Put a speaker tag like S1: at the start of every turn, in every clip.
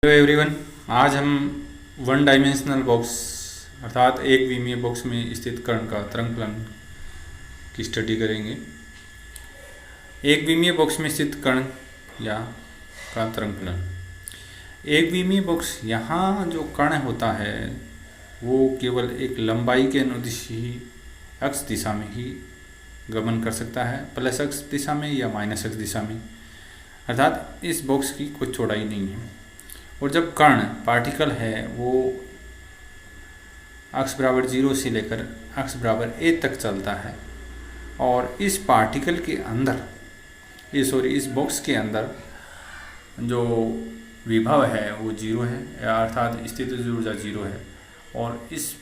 S1: Hello everyone. आज हम one dimensional box अर्थात एक विमीय बॉक्स में स्थित कण का तरंग फलन की स्टडी करेंगे। एक विमीय बॉक्स में स्थित कण या का तरंग फलन। एक विमीय बॉक्स यहाँ जो कण होता है वो केवल एक लंबाई के अनुदिश ही एक्स दिशा में ही गमन कर सकता है, प्लस एक्स दिशा में या माइनस एक्स दिशा में, अर्थात इस बॉक्स की कोई चौड़ाई नहीं है। और जब कण पार्टिकल है वो x बराबर 0 से लेकर x बराबर a तक चलता है और इस पार्टिकल के अंदर इस बॉक्स के अंदर जो विभव है वो 0 है, अर्थात स्थितिज ऊर्जा 0 है। और इस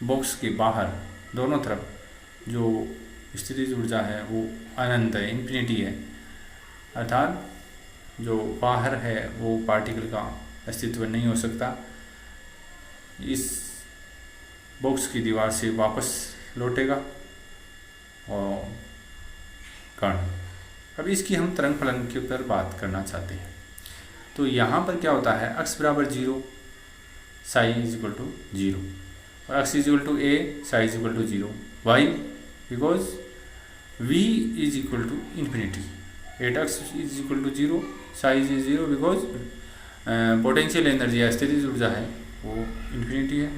S1: बॉक्स के बाहर दोनों तरफ जो स्थितिज ऊर्जा है वो अनंत है, इन्फिनिटी है, अर्थात जो बाहर है वो पार्टिकल का अस्तित्व नहीं हो सकता। इस बॉक्स की दीवार से वापस लौटेगा और कण। अब इसकी हम तरंग फलन के ऊपर बात करना चाहते हैं। तो यहाँ पर क्या होता है, x बराबर 0 साई इज इक्वल टू 0 और x is equal to a psi is equal to 0। Why? Because v is equal to infinity. 8x is equal to 0, psi's is 0 because potential energy या स्थितिज ऊर्जा है वो इन्फिनिटी है।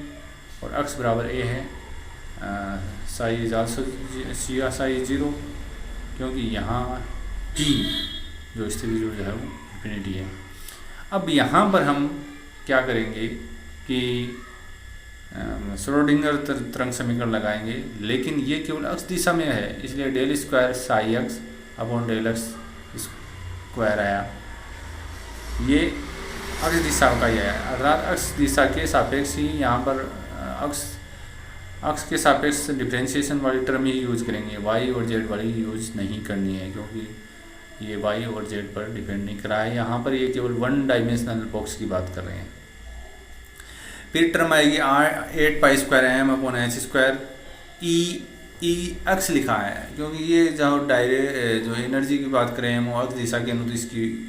S1: और x बराबर a है, साइज इज आल्सो साइज 0 क्योंकि यहाँ t जो स्थितिज ऊर्जा है वो इन्फिनिटी है। अब यहाँ पर हम क्या करेंगे कि श्रोडिंगर तरंग समीकरण लगाएंगे, लेकिन ये केवल x दिशा में है, इसलिए del square psi x upon del x square आया। ये अक्ष दिशा का ही आया, अर्थात अक्ष दिशा के सापेक्ष ही यहाँ पर अक्ष के सापेक्ष डिफरेंशिएशन वाली टर्म ही यूज करेंगे, वाई और जेड वाली यूज नहीं करनी है क्योंकि ये वाई और जेड पर डिपेंड नहीं करा है। यहाँ पर ये केवल वन डायमेंशनल बॉक्स की बात कर रहे हैं। फिर टर्म आएगी 8 pi square m upon h square. E x लिखा है क्योंकि ये जो जो एनर्जी की बात करें हम एक्स दिशा के अनुदिश की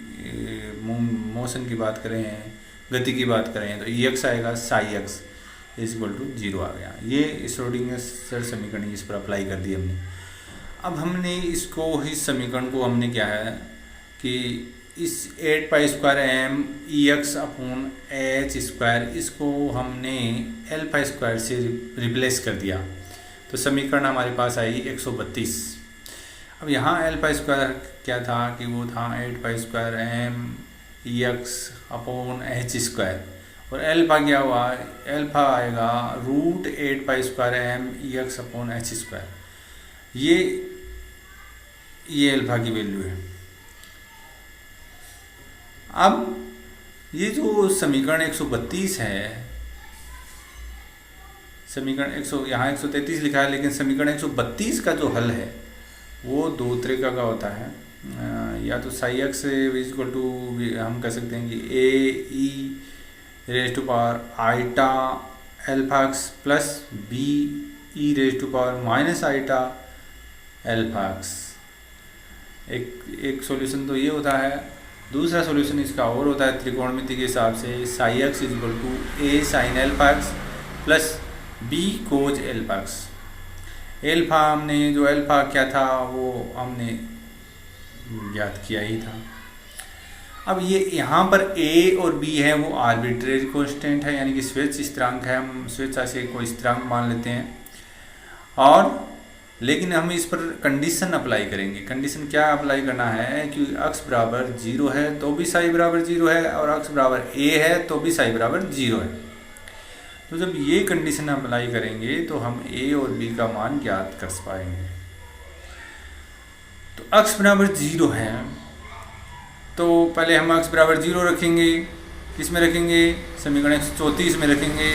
S1: मोशन की बात करें हैं, गति की बात करें तो ई एक्स आएगा, psi x is equal to 0 आ गया। ये श्रोडिंगर समीकरण इस पर अप्लाई कर दी हमने। अब हमने इसको इस समीकरण को हमने क्या है कि इस 8 pi square m E x upon h square इसको हमने एल्फा स्क्वायर से रिप्लेस कर दिया, तो समीकरण हमारे पास आई 132। अब यहाँ एल्फा स्क्वायर क्या था कि वो था 8 pi square m E x upon h square, और एल्फा क्या हुआ, एल्फा आएगा root 8 pi square m E x upon h square. ये एल्फा की वैल्यू है। अब ये जो समीकरण 132 है, समीकरण 100 यहाँ 133 लिखा है, लेकिन समीकरण 132 का जो हल है वो दो तरीका का होता है। या तो psi x is equal to हम कह सकते हैं कि A e raise to power eta alpha x plus B e raise to power minus eta alpha x. एक सॉल्यूशन तो ये होता है। दूसरा सॉल्यूशन इसका और होता है त्रिकोणमिति के हिसाब से, psi x is equal to A sine alpha x plus B cos alpha x. Alpha हमने जो एल्फा क्या था वो हमने ज्ञात किया ही था। अब ये यहाँ पर ए और बी है वो आर्बिट्रेरी कांस्टेंट है, यानी कि स्वेच्छ स्थिरांक है, हम स्वेच्छा से कोई स्थिरांक मान लेते हैं। और लेकिन हम इस पर कंडीशन अप्लाई करेंगे। कंडीशन क्या अप्लाई करना है कि x बराबर 0 है तो भी साई बराबर 0 है, और x बराबर a है तो भी साई बराबर 0 है। तो जब ये कंडीशन अप्लाई करेंगे तो हम a और b का मान ज्ञात कर पाएंगे। तो x बराबर 0 है तो पहले हम x बराबर 0 रखेंगे, किस में रखेंगे, समीकरण 134 में रखेंगे।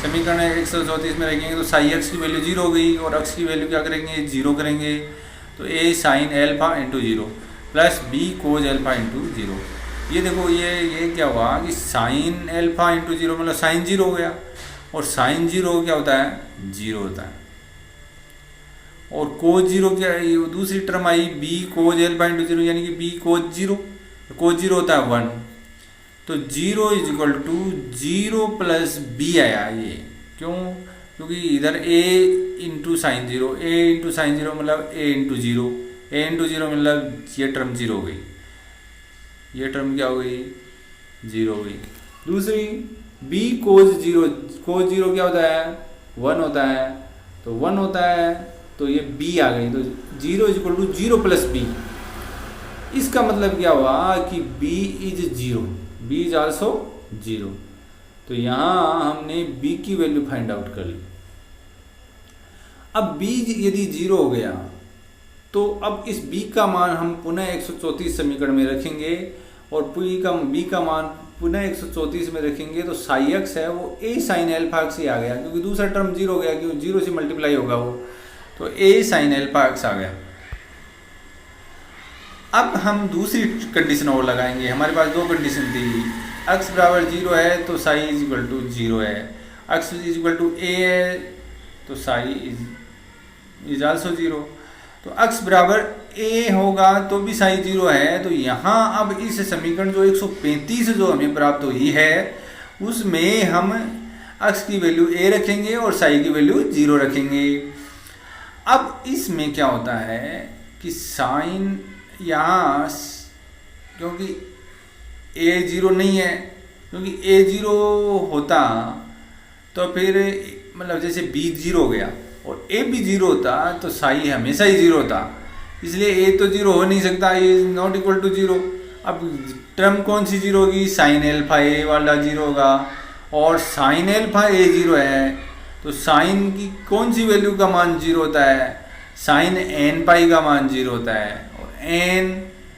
S1: समीकरण 134 में रखेंगे तो साई एक्स की वैल्यू 0 हो गई, और x की वैल्यू क्या करेंगे, 0 करेंगे। तो a sine alpha into 0 plus b cos alpha into 0। ये देखो ये क्या हुआ कि साइन एल्फा इंटू 0 मतलब साइन 0 हो गया, और साइन 0 क्या होता है, 0 होता है। और कोज 0 क्या है, दूसरी टर्म आई b कोज एल्फा इंटू 0 यानी कि b कोज 0, कोज 0 होता है 1। तो 0 is equal to 0 plus B आया। ये क्यों? क्योंकि इधर a into sine zero, a into sine zero मतलब a into zero, a into zero मतलब ये टर्म जीरो हो गई, ये टर्म क्या हो गई? जीरो हो गई। दूसरी b कोज जीरो, कोज जीरो क्या होता है? 1 होता है, तो 1 होता है तो ये b आ गई, तो 0 is equal to 0 plus B. इसका मतलब क्या हुआ कि b is zero, b is also zero. तो यहाँ हमने b की वैल्यू फाइंड आउट कर ली। अब b यदि जीरो हो गया तो अब इस b का मान हम पुनः 134 समीकरण में रखेंगे और b का मान पुनः 134 में रखेंगे, तो साई एक्स है वो a साइन एल्फा एक्स ही आ गया, क्योंकि दूसरा टर्म जीरो हो गया, क्योंकि जीरो से मल्टीप्लाई होगा वो, तो a साइन एल्फा एक्स आ गया। अब हम दूसरी कंडीशन और लगाएंगे। हमारे पास दो कंडीशन थी, x बराबर जीरो है तो psi is equal to zero है, x is equal to a है तो साई इज आल्सो जीरो। तो x बराबर a होगा तो भी साई जीरो है। तो यहाँ अब इस समीकरण जो 135 जो हमें प्राप्त हुई है उसमें हम x की वैल्यू a रखेंगे और साई की वैल्यू जीरो रखेंगे। अब इसमें क्या होता है कि साइन यहाँ, क्योंकि a जीरो नहीं है, क्योंकि a जीरो होता तो फिर मतलब जैसे b जीरो हो गया और a भी जीरो होता तो साई हमेशा ही जीरो होता, इसलिए a तो जीरो हो नहीं सकता, a is not equal to zero. अब टर्म कौन सी जीरो होगी? साइन एल्फा a वाला जीरो होगा, और साइन एल्फा a जीरो है तो साइन की कौन सी वैल्यू का मान जीरो होता है? साइन n पाई का मान जीरो होता है, और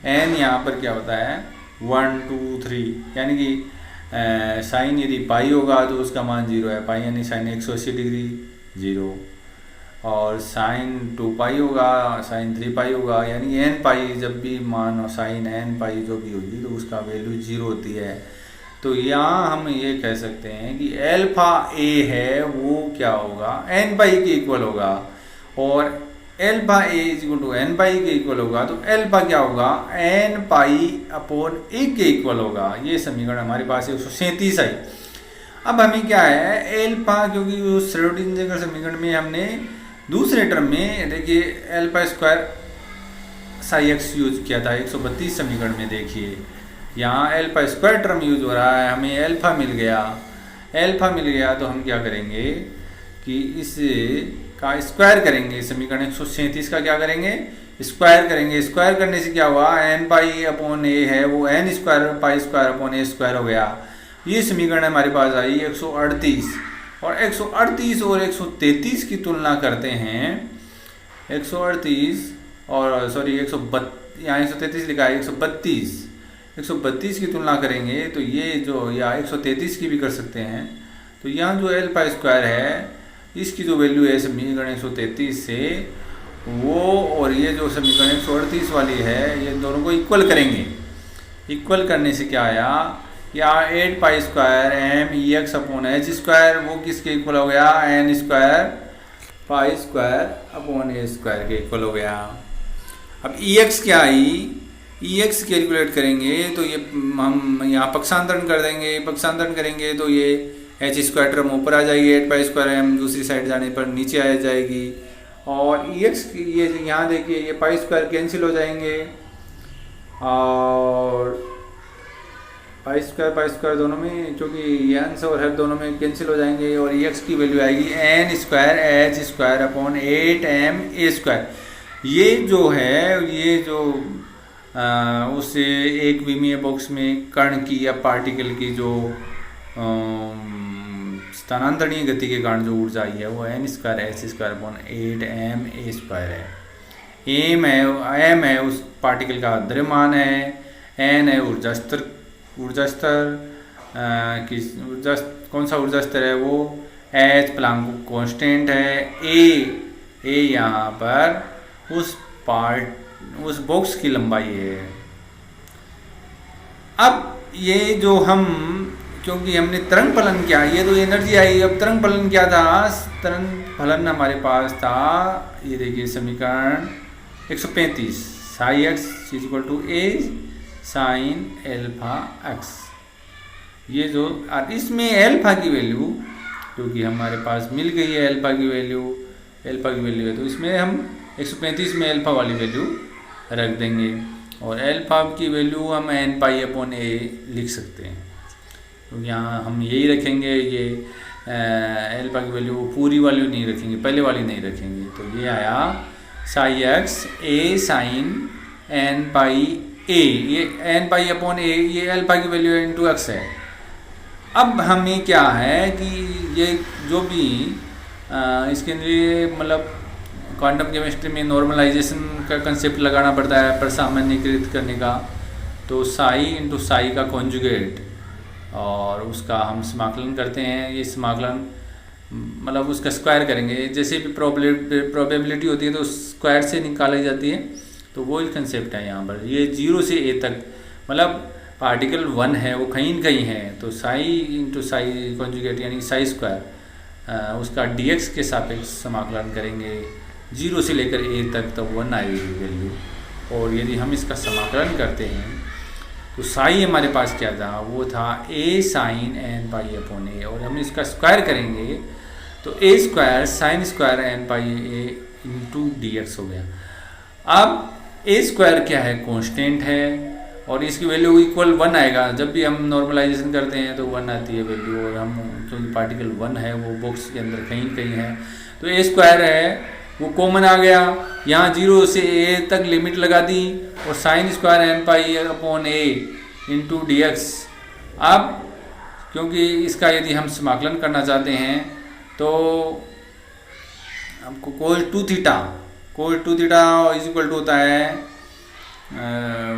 S1: n यहाँ पर क्या होता है? 1 2 3, यानी कि साइन यदि पाई होगा तो उसका मान जीरो है, पाई यानी साइन 180 डिग्री जीरो, और साइन 2 पाई होगा, साइन 3 पाई होगा, यानी n पाई जब भी मान साइन n पाई जो भी होगी तो उसका वैल्यू जीरो होती है। तो यहाँ हम ये कह सकते हैं कि एल्फा a है वो क्या होगा? n पाई के इक्वल होगा, और alpha a is equal to n pi के इक्वल होगा, तो एल्फा क्या होगा? n पाई अपॉन a के इक्वल होगा। ये समीकरण हमारे पास 137 आई। अब हमें क्या है? एल्फा, क्योंकि उस श्रोडिंगर समीकरण में हमने दूसरे टर्म में देखिए alpha square Sai x use किया था 132 समीकरण में, देखिए यहाँ एल्फा स्क्वायर टर्म यूज हो रहा है, हमें एल्फा मिल गया। एल्फा मिल गया तो हम क्या करेंगे कि इस का स्क्वायर करेंगे, समीकरण 137 का क्या करेंगे? स्क्वायर करेंगे। स्क्वायर करने से क्या हुआ? n पाई अपॉन a है वो n square pi square upon a square हो गया। ये समीकरण हमारे पास आई 138, और 138 और 133 की तुलना करते हैं। 138 और सॉरी यहाँ 133 लिखा है, 132 की तुलना करेंगे तो ये जो या 133 की भी कर सकते हैं। तो यहाँ जो एल्फा स्क्वायर है इसकी जो वैल्यू है समीकरण 133 से वो, और ये जो समीकरण 138 वाली है, ये दोनों को इक्वल करेंगे। इक्वल करने से क्या आया? या 8 pi square m e x upon h square, वो किसके इक्वल हो गया? n square pi square upon a square के इक्वल हो गया। अब ई एक्स क्या आई? ई एक्स कैलकुलेट करेंगे तो ये हम यहाँ पक्षांतरण कर देंगे, पक्षांतरण करेंगे तो ये एच स्क्वायर टर्म ऊपर आ जाएगी, 8 पाई स्क्वायर m दूसरी साइड जाने पर नीचे आ जाएगी, और ई एक्स ये यहाँ देखिए ये पाई स्क्वायर कैंसिल हो जाएंगे, और पाई स्क्वायर दोनों में, क्योंकि ये अंश और हर दोनों में कैंसिल हो जाएंगे, और ई एक्स की वैल्यू आएगी n square h square upon 8m a square. ये जो है ये जो उस एक विमीय बॉक्स में कण की या पार्टिकल की जो स्थानांतरणीय गति के कारण जो ऊर्जा आई है वो n square h square upon 8m a square है। m है उस पार्टिकल का द्रव्यमान है, n है ऊर्जा स्तर कौन सा ऊर्जा स्तर है वो, h प्लांक कांस्टेंट है, a यहाँ पर उस बॉक्स की लंबाई है। अब ये जो हम, क्योंकि हमने तरंग फलन क्या, ये तो एनर्जी आई, अब तरंग फलन क्या था? तरंग फलन हमारे पास था, ये देखिए समीकरण 135, psi x is equal to a sine alpha x. ये जो इसमें एल्फा की वैल्यू, क्योंकि हमारे पास मिल गई है एल्फा की वैल्यू है, तो इसमें हम 135 में एल्फा वाली वैल्यू रख देंगे, और एल्फा की वैल्यू हम n पाई अपॉन a लिख सकते हैं। तो यहाँ हम यही रखेंगे, ये एल्फा की वैल्यू पूरी वाली नहीं रखेंगे, पहले वाली नहीं रखेंगे। तो ये आया psi x a sine n pi a, ये n पाई अपॉन a, ये एल्फा की वैल्यू इंटू एक्स है। अब हमें क्या है कि ये जो भी इसके लिए मतलब क्वांटम केमिस्ट्री में नॉर्मलाइजेशन का कंसेप्ट लगाना पड़ता है प्रसामान्यीकृत करने का। तो साई इंटू साई का कॉन्जुगेट और उसका हम समाकलन करते हैं। ये समाकलन मतलब उसका स्क्वायर करेंगे, जैसे भी प्रोबेबिलिटी होती है तो स्क्वायर से निकाली जाती है। तो वो ही कंसेप्ट है यहाँ पर। ये 0 से a तक मतलब पार्टिकल 1 है वो कहीं न कहीं है, तो साई इंटू साई कॉन्जुगेट यानी साई स्क्वायर उसका dx के सापेक्ष समाकलन करेंगे 0 से लेकर a तक, तब 1 आएगी वैल्यू। और यदि हम इसका समाकलन करते हैं तो साई हमारे पास क्या था, वो था a sine n pi upon a, और हम इसका स्क्वायर करेंगे तो a square sine square n pi a into dx हो गया। अब a स्क्वायर क्या है, कांस्टेंट है, और इसकी वैल्यू इक्वल 1 आएगा। जब भी हम नॉर्मलाइजेशन करते हैं तो 1 आती है वैल्यू, और हम क्योंकि पार्टिकल 1 है वो बॉक्स के अंदर कहीं कहीं है, तो a स्क्वायर है वो कॉमन आ गया। यहाँ 0 से a तक लिमिट लगा दी, और sine square n pi upon a into dx। अब क्योंकि इसका यदि हम समाकलन करना चाहते हैं तो हमको cos 2 theta is equal to होता है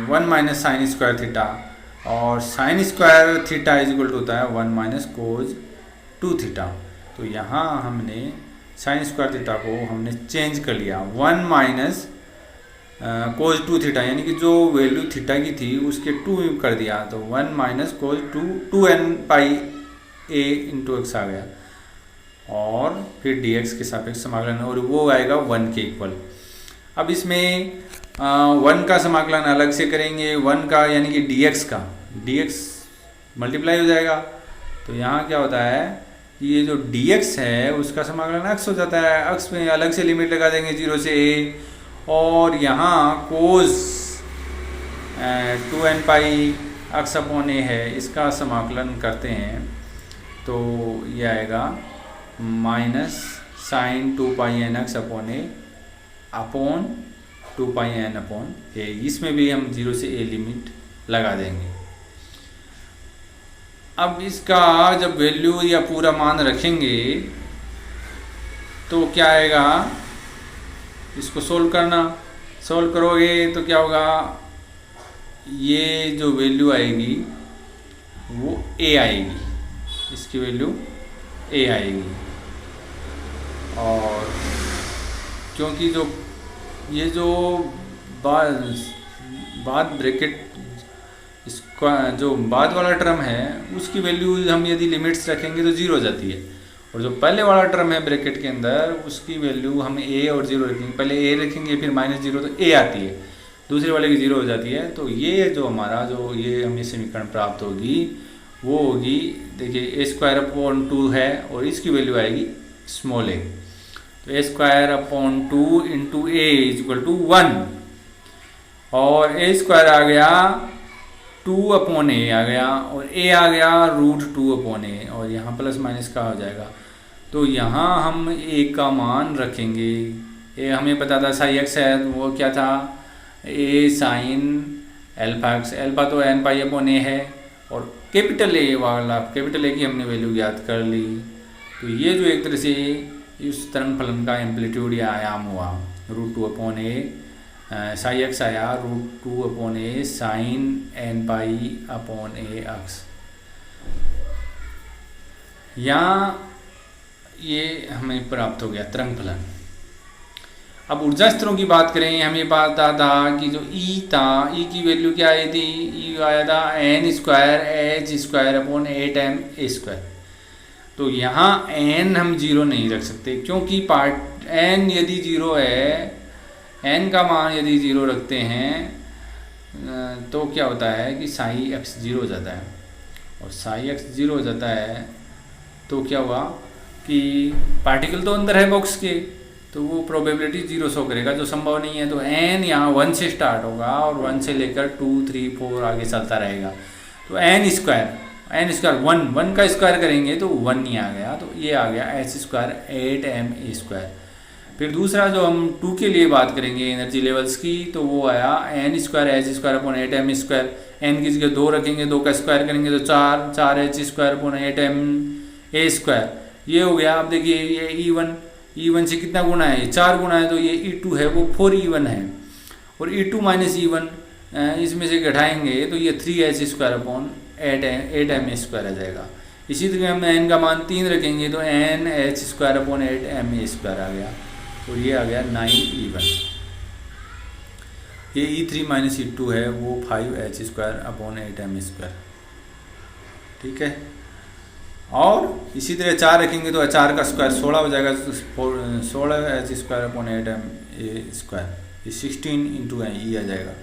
S1: 1 माइनस साइन स्क्वायर थीटा, और sine square theta is equal to होता है 1 माइनस कोस 2 थीटा। तो यहाँ हमने साइन स्क्वायर थीटा को हमने चेंज कर लिया 1 माइनस कोस 2 थीटा, यानी कि जो वैल्यू थीटा की थी उसके 2 कर दिया, तो 1 minus cos 2n pi a into x आ गया, और फिर dx के सापेक्ष समाकलन, और वो आएगा 1 के इक्वल। अब इसमें 1 का समाकलन अलग से करेंगे, 1 का यानी कि dx मल्टीप्लाई हो जाएगा। तो यहाँ क्या होता है, ये जो dx है उसका समाकलन x हो जाता है, x में अलग से लिमिट लगा देंगे 0 से a, और यहाँ cos 2n pi x upon a है, इसका समाकलन करते हैं तो ये आएगा minus sine 2 pi n x upon a upon 2 pi n upon a। इसमें भी हम 0 से a लिमिट लगा देंगे। अब इसका जब वैल्यू या पूरा मान रखेंगे तो क्या आएगा, इसको सोल्व करोगे तो क्या होगा, ये जो वैल्यू आएगी वो a आएगी, इसकी वैल्यू a आएगी। और क्योंकि ये जो बाद ब्रैकेट इसका जो बाद वाला टर्म है उसकी वैल्यू हम यदि लिमिट्स रखेंगे तो 0 हो जाती है, और जो पहले वाला टर्म है ब्रैकेट के अंदर उसकी वैल्यू हम a और 0 रखेंगे, पहले a रखेंगे फिर -0 तो a आती है, दूसरे वाले की 0 हो जाती है। तो ये जो हमारा जो ये हमें समीकरण प्राप्त होगी वो होगी, देखिए a स्क्वायर अपॉन 2 है और इसकी वैल्यू आएगी स्मॉल a, तो a square upon 2 into a is equal to 1, और a स्क्वायर आ गया 2 अपॉन a आ गया, और a आ गया √2 अपॉन a, और यहाँ प्लस माइनस का हो जाएगा। तो यहाँ हम a का मान रखेंगे, a हमें पता था साई एक्स है, वो क्या था a sine alpha x, alpha तो n पाई अपॉन a है, और कैपिटल A वाला कैपिटल A की हमने वैल्यू ज्ञात कर ली। तो ये जो एक तरह से इस तरंग फलन का एम्पलीट्यूड या आयाम हुआ √2 अपॉन a, साई एक्स आया √2 upon a sine n pi upon a x. यहाँ ये हमें प्राप्त हो गया तरंग फलन। अब ऊर्जा स्तरों की बात करें, हमें पता था कि जो E था, E की वैल्यू क्या आई थी, E आया था n square h square upon 8m² a। तो यहाँ n हम 0 नहीं रख सकते, क्योंकि n यदि 0 है, n का मान यदि 0 रखते हैं तो क्या होता है कि साई x 0 हो जाता है। और साई एक्स 0 हो जाता है तो क्या हुआ कि पार्टिकल तो अंदर है बॉक्स के, तो वो प्रोबेबिलिटी 0 शो करेगा जो संभव नहीं है। तो एन यहाँ 1 से स्टार्ट होगा और 1 से लेकर 2, 3, 4 आगे चलता रहेगा। तो एन स्क्वायर 1 का स्क्वायर करेंगे तो 1 नहीं आ गया, तो ये आ गया एच स्क्वायर 8m स्क्वायर। फिर दूसरा जो हम 2 के लिए बात करेंगे एनर्जी लेवल्स की, तो वो आया n square h square upon 8m square. N की जगह 2 रखेंगे, 2 का स्क्वायर करेंगे तो 4 एच स्क्वायर अपॉन 8m ए स्क्वायर। ये हो गया। अब देखिए ये E1 से कितना गुना है, 4 गुना है, तो ये E2 है वो 4E1 है। और E2 माइनस E1 इसमें से घटाएंगे तो ये 3h square upon 8m square आ जाएगा। इसी तरह हम n का मान 3 रखेंगे तो NH square upon 8m square आ गया, और ये आ गया 9E1। ये E3 माइनस E2 है वो 5h square upon 8m square, ठीक है। और इसी तरह 4 रखेंगे तो 4 का स्क्वायर 16 हो जाएगा, 16h square upon 8m square, ये 16 इंटू E आ जाएगा।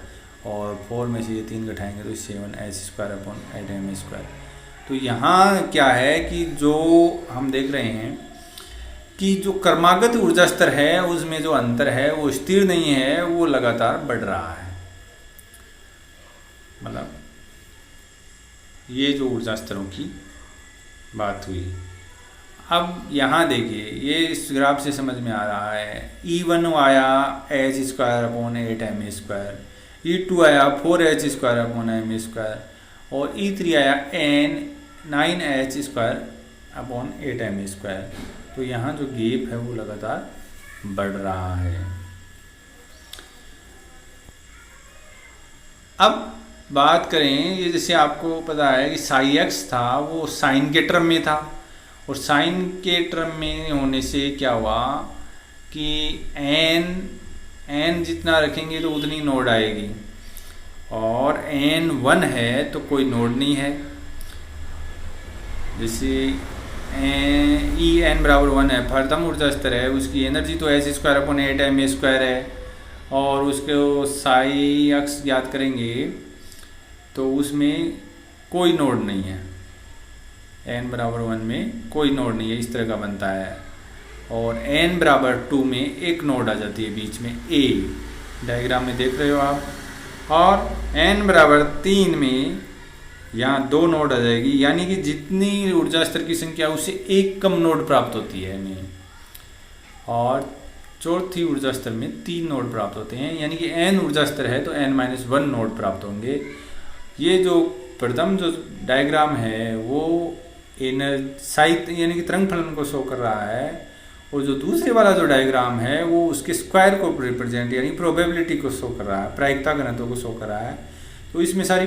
S1: और 4 में से ये 3 घटाएंगे तो 7h square upon 8m square. तो यहाँ क्या है कि जो हम देख रहे हैं कि जो क्रमागत ऊर्जा स्तर है उसमें जो अंतर है वो स्थिर नहीं है, वो लगातार बढ़ रहा है। मतलब ये जो ऊर्जा स्तरों की बात हुई। अब यहाँ देखिए ये इस ग्राफ से समझ में आ रहा है, E1 आया H square upon 8m square, E2 आया 4h square upon m square, और E3 आया 9h square upon 8m square. तो यहाँ जो गैप है वो लगातार बढ़ रहा है। अब बात करें, ये जैसे आपको पता है कि साई एक्स था वो साइन के टर्म में था, और साइन के टर्म में होने से क्या हुआ कि n जितना रखेंगे तो उतनी नोड आएगी, और n 1 है तो कोई नोड नहीं है। जैसे En बराबर 1 है, प्रथम ऊर्जा स्तर है, उसकी एनर्जी तो H square upon 8m square है, और उसको साई एक्स याद करेंगे तो उसमें कोई नोड नहीं है, n बराबर 1 में कोई नोड नहीं है, इस तरह का बनता है। और n बराबर 2 में एक नोड आ जाती है बीच में, A डायग्राम में देख रहे हो आप। और n बराबर 3 में यहाँ 2 नोड आ जाएगी, यानी कि जितनी ऊर्जा स्तर की संख्या उससे एक कम नोड प्राप्त होती है हमें। और चौथी ऊर्जा स्तर में 3 नोड प्राप्त होते हैं, यानी कि n ऊर्जा स्तर है तो n-1 नोड प्राप्त होंगे। ये जो प्रथम जो डायग्राम है वो एनर्जी यानी कि तरंग फलन को शो कर रहा है, और जो दूसरे वाला जो डायग्राम है वो उसके स्क्वायर को रिप्रेजेंट यानी प्रोबेबिलिटी को शो कर रहा है, प्रायिकता घनत्व को शो कर रहा है। तो इसमें सारी,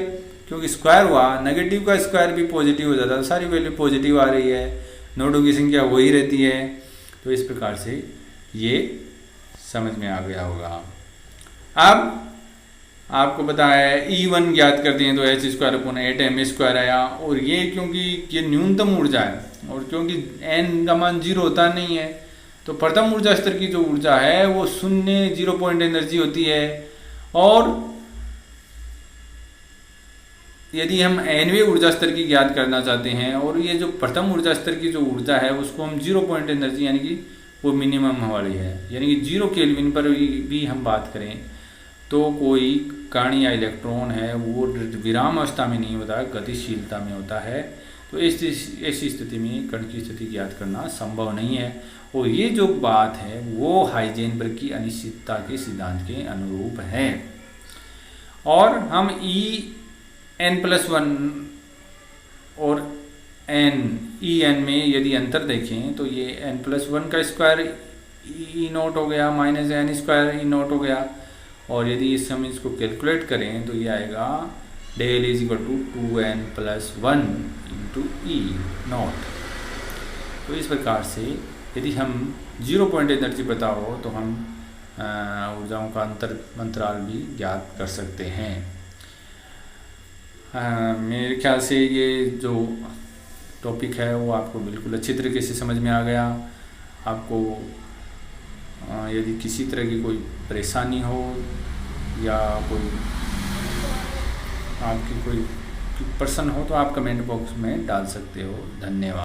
S1: क्योंकि स्क्वायर हुआ, नेगेटिव का स्क्वायर भी पॉजिटिव हो जाता है, सारी वैल्यू पॉजिटिव आ रही है, नोडों की संख्या वही रहती है। तो इस प्रकार से ये समझ में आ गया होगा। अब आपको पता है E1 ज्ञात कर दिए तो H square upon 8m square आया, और ये क्योंकि ये न्यूनतम ऊर्जा है और क्योंकि n का मान 0 होता नहीं है, तो प्रथम ऊर्जा स्तर की जो ऊर्जा है वो 0 पॉइंट एनर्जी होती है। और यदि हम nवें ऊर्जा स्तर की ज्ञात करना चाहते हैं, और ये जो प्रथम ऊर्जा स्तर की जो ऊर्जा है उसको हम 0 पॉइंट एनर्जी यानी कि वो मिनिमम वाली है, यानी कि 0 केल्विन पर भी हम बात करें तो कोई कण या इलेक्ट्रॉन है वो विराम अवस्था में नहीं होता, गतिशीलता में होता है। तो ऐसी स्थिति में कण की स्थिति ज्ञात करना संभव नहीं है। और ये जो बात है वो हाइजेनबर्ग की अनिश्चितता के सिद्धांत के अनुरूप है। और हम En+1 और En में यदि अंतर देखें तो ये n+1 का स्क्वायर E0 हो गया माइनस n स्क्वायर E0 हो गया, और यदि इस हम इसको कैलकुलेट करें तो ये आएगा del is equal to 2n+1 into E0। तो इस प्रकार से यदि हम 0 पॉइंट एनर्जी पता हो तो हम ऊर्जाओं का अंतराल भी ज्ञात कर सकते हैं। मेरे ख्याल से ये जो टॉपिक है वो आपको बिल्कुल अच्छी तरीके से समझ में आ गया। आपको यदि किसी तरह की कोई परेशानी हो या कोई आपकी कोई प्रश्न हो तो आप कमेंट बॉक्स में डाल सकते हो। धन्यवाद।